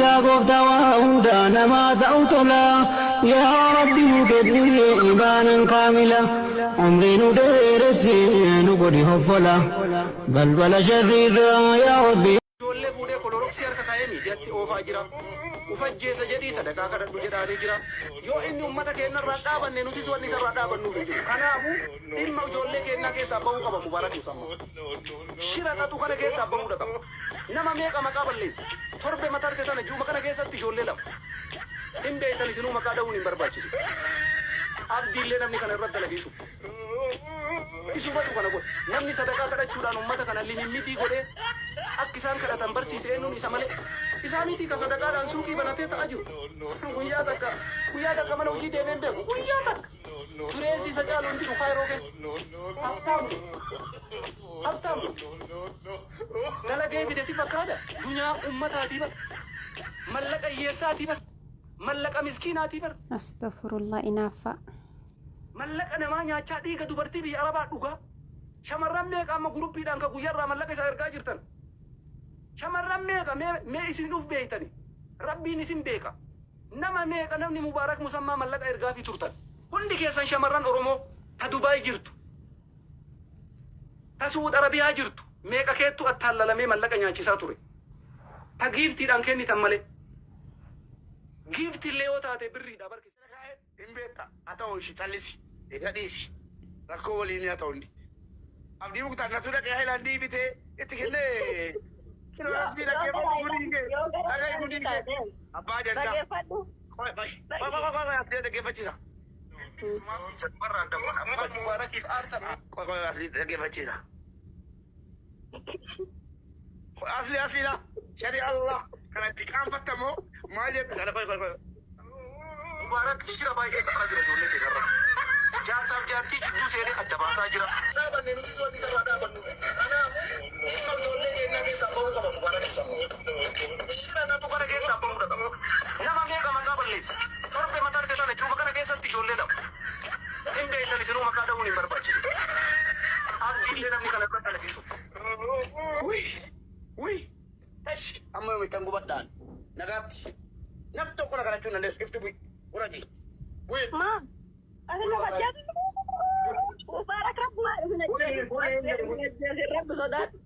يا قفتا وهودا نما توتلا يا ربي نكبني إيمانا كاملا عمري ندرسي نقضي هفلا بل شريرا يا ربي ijoollee fuudhee koloroksii harka taa'ee miidiyaatti oofaa jira. Ufajjeessa jedhii sadaqaa kadhadhu jedhaanii jira. Yoo inni uummata keenya irraa dhaabanne nutis wanni isa irraa dhaabannuuf hin jiru. Kanaafuu dhimma ijoollee keenyaa keessaa bahuu qaba Mubaarak Musammaa. Shira xaxu kana keessaa bahuudha qaba. Nama meeqa maqaa balleessa. Torbe mata harka sana juuma kana keessatti ijoollee lama. Hin beektan isinuu maqaa dha'uun hin barbaachisu. Abdiillee namni kana irratti dalagiisu. Isumatu kana godhe. Namni sadaqaa kadhachuudhaan uummata kana limimmitii godhee akka isaan kadhatan barsiise eenyuun isa malee. Isaaniitii ka sadaqaadhaan suuqii banatee ta'aa jiru. Guyyaa takka mana hojii deemee beeku. Guyyaa takka. Tureessi isa caalu hin jiru faayiroo keessa. Haftaamni. Dalagee fide si fakkaata. Dunyaa uummataatii bara. Mallaqa hiyyeessaatii bara. Mallaqa miskiinaatii bara. Astaghfirullah inaafa. Mallaqa namaa nyaachaa dhiiga dubartii biyya Arabaa dhugaa. Shamarran meeqa amma guruppiidhaan ka guyyaarraa mallaqa isaa ergaa jirtan. Shamarran meeqa mee isin dhuuf beeytani. Rabbiin isin beeka. Nama meeqa namni Mubaarak Musammaa mallaqa ergaafii turtan. Hundi keessan shamarran Oromoo ta Dubaay jirtu. Ta Suud Arabiyaa jirtu. Meeqa keettu attaallalamee mallaqa nyaachisaa ture. Ta giiftiidhaan kennitan malee. Giiftillee yoo taate birriidha barke. Hin beekta haa ta'u ishii tallisi eega dhiisi rakkoo waliin haa ta'u abdii muktaan natu dhaqee haayilaandii bitee itti kennee kiloolaafii dhaqee dhaqee guddiin abbaa jandaa qoy dhaggeeffachiisa. Qoy asli dhaggeeffachiisa. Asliidha shari'a Allah kanatti qaanfattamoo maal jettu kana qoy. Mubaarak shira baay'ee taphaa jira ijoollee keenyarra. Jaarsaaf jaartii jidduu seenee adda baasaa jira. Dhaabannee nuti wanni sarara dhaabannu. Kanaafuu dhimma ijoollee keenyaa keessaa bahuu qaba Mubaarak Musammaa. Shira xaxu kana keessaa bahuudha qaba. Nama meeqa maqaa balleessa. Torbe mata harka sana juuma kana keessatti ijoollee lama. Hin beektan isinuu maqaa dha'uun hin barbaachisu. Abdiillee namni kana irratti dalagiisu. Wuy tashi amma yomitan gubadhaan nagaatti. Namni tokko na kadhachuu hin dandeessu ifti bu'i. Uraji. Bu'i. Maam. Asirra fajjaatu. Mubaarak Rabbi sodaatu.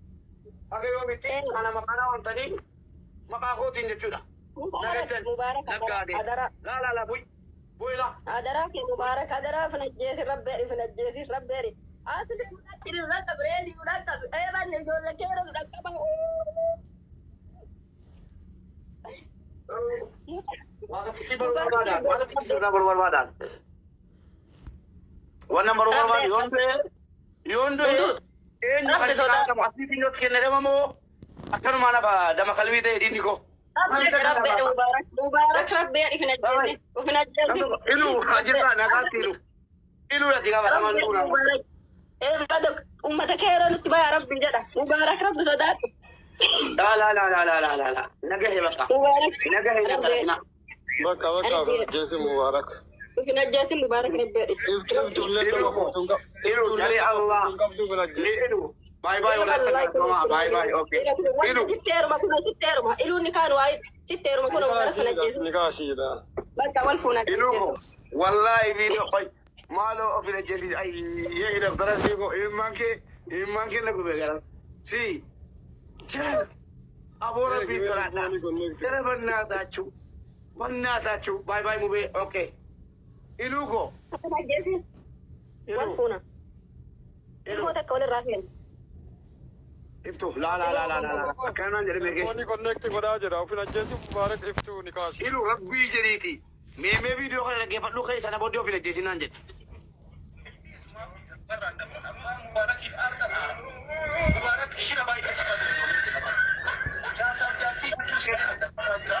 Akka yoo miti kana maqaa wantanii maqaa kootiin jechuudha. Mubaarak adara. Laa bu'i. Bu'i laa. Adara ke Mubaarak adara finajjeesi rabbeeri. Asli mul'atti irratti bireedii mul'atti eebanne ijoollee keera dhaqqaba. Waan fitii barbaadaan. Waan barbaadaan yoon du'e eenyu kan isa qaqqabu asii finyooti kenne damamoo akkanuma nama dama qalbii ta'e dhiinni koo. Mubaarak rabbeeri finajjeesi. Ilu ajirraa nagaatti ilu. Ilu yatti gaafa dhamaan duuna. Ummata keera nutti bayaa rabbiin jedha. Mubaarak Rabbi sodaatu. La. Nagahe baka. Nagahe na. Baka jesi Mubarak. Finajjeesi Mubaarak rabbeeri. Ilu jari Allah. Ilu. Bye wala takatoma. Bye okay. Ilu. Sitteeruma. Ilu ni kaanu waa'ee sitteeruma kun Mubaarak finajjeesi. Nikaashiidha. Bakka wal fuuna. Ilu. Wallahi video qoy. Malo ofina jeli ay yehida darasi ko iman ke na gube garan. Si. Chan. Abora video na. Tere banna tachu. Bye mube. Okay. Ilu ko. Finajjeesi. Wal fuuna. Ilu takka wal raafeen. Iftu la. Kana jere mege. Wani connect goda jira ofina jesi Mubarak iftu nikaashi. Ilu rabbi jeriti. Me video kana ke fadlu kai sana bodio ofina jesi nan jet. Mubaarak shira baay'ee taphaa jira. Jaarsaaf jaartii jidduu seenee adda baasaa jira.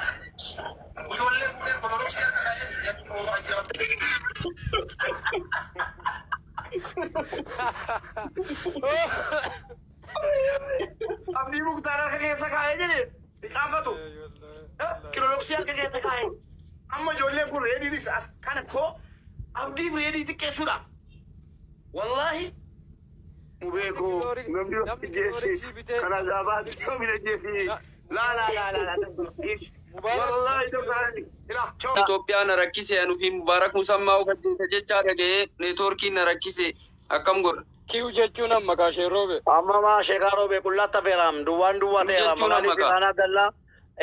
Ijoollee fuudhee koloroksii harka taa'ee miidiyaatti oofaa jira. Abdii muktaan harka keessa kaa'ee jedhe qaanfatu. Kilooloksii harka keessa kaa'ee. Amma ijoolleen kun reediinis as kana koo abdii reedii xiqqeessuudha. Wallahi mubeko namni jesse kana gabaati somina jefi la والله Itoophiyaa na rakkise anuufi Mubaarak Musammaa uffatee jechaa dhaga'ee neetwoorkii na rakkise akkam godha. Kiu jechuun amma kaashee roobe. amma maa sheekaa roobe qullatta feeram duwwaan duwwaa ta'eera Jechuun maqaan amma itti Raanaa Abdallaa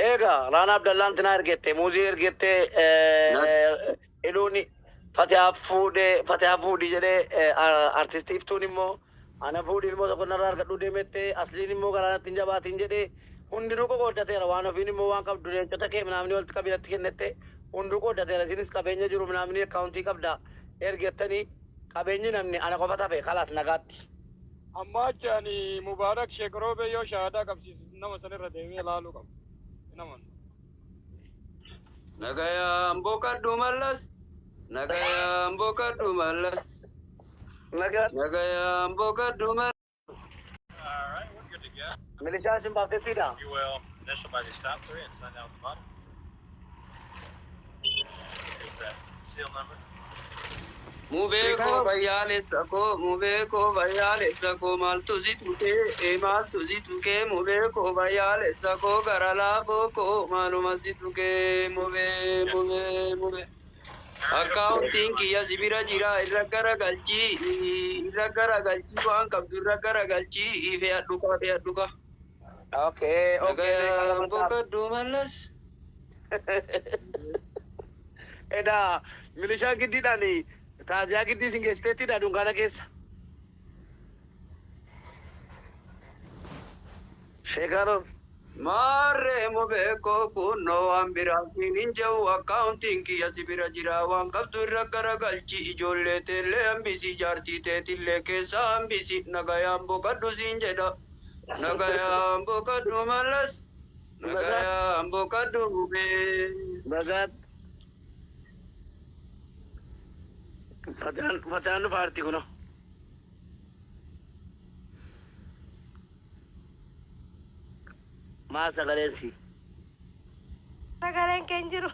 eega Raanaa Abdallaan tinaa ergette muuzii ergette iluuni Fatihaa fuudhi jedhee artistii iftuun immoo ana fuudhi ilmoo tokko narraa argadhu deemette asliin immoo garaanatti hin jabaatiin jedhee hundinuu qoqqooddateera waan ofiin immoo waan qabdu leencota kee minaamni walitti qabinatti kennette hunduu qooddateera isinis qabeenya jiru minaamni akkaawuntii qabda ergettanii qabeenyi namni ana qofa tafe kalaas nagaatti. Amma achaani Mubaarak Sheek Roobe yoo shahaadaa qabsiisu nama sanirra deemee ilaaluu qabu. Naman. Nagayaan boqadhu mallas. Nagayaan boqadhu mallas. Nagayaan boqadhu mallas. Milishaan sin baaftettiidha. You will initial by the stop 3 and sign down at the bottom. Is that seal number? Mubeko bayale sako maltu zituke mubeko bayale sako garala boko manuma zituke mube accounting kiya sibira jira iragara galchi wan kabdu iragara galchi ife aduka Okay. boka dumalas Eda milishaan giddiidhaani taaziyaa giddii sin geessiteettidha dunkaana keessa. Sheekaroof. Mare mubeko kuno ambiratin injau accounting kiya sibira jira wan kabdu iragara galchi ijolle tele ambisi jarti tetille kesa ambisi nagayam boka dusinjeda nagayam boka dumalas nagayam boka dumube Bagat. Fataan paartii kuno. Maal sagaleen si? Sagaleen keen jiru.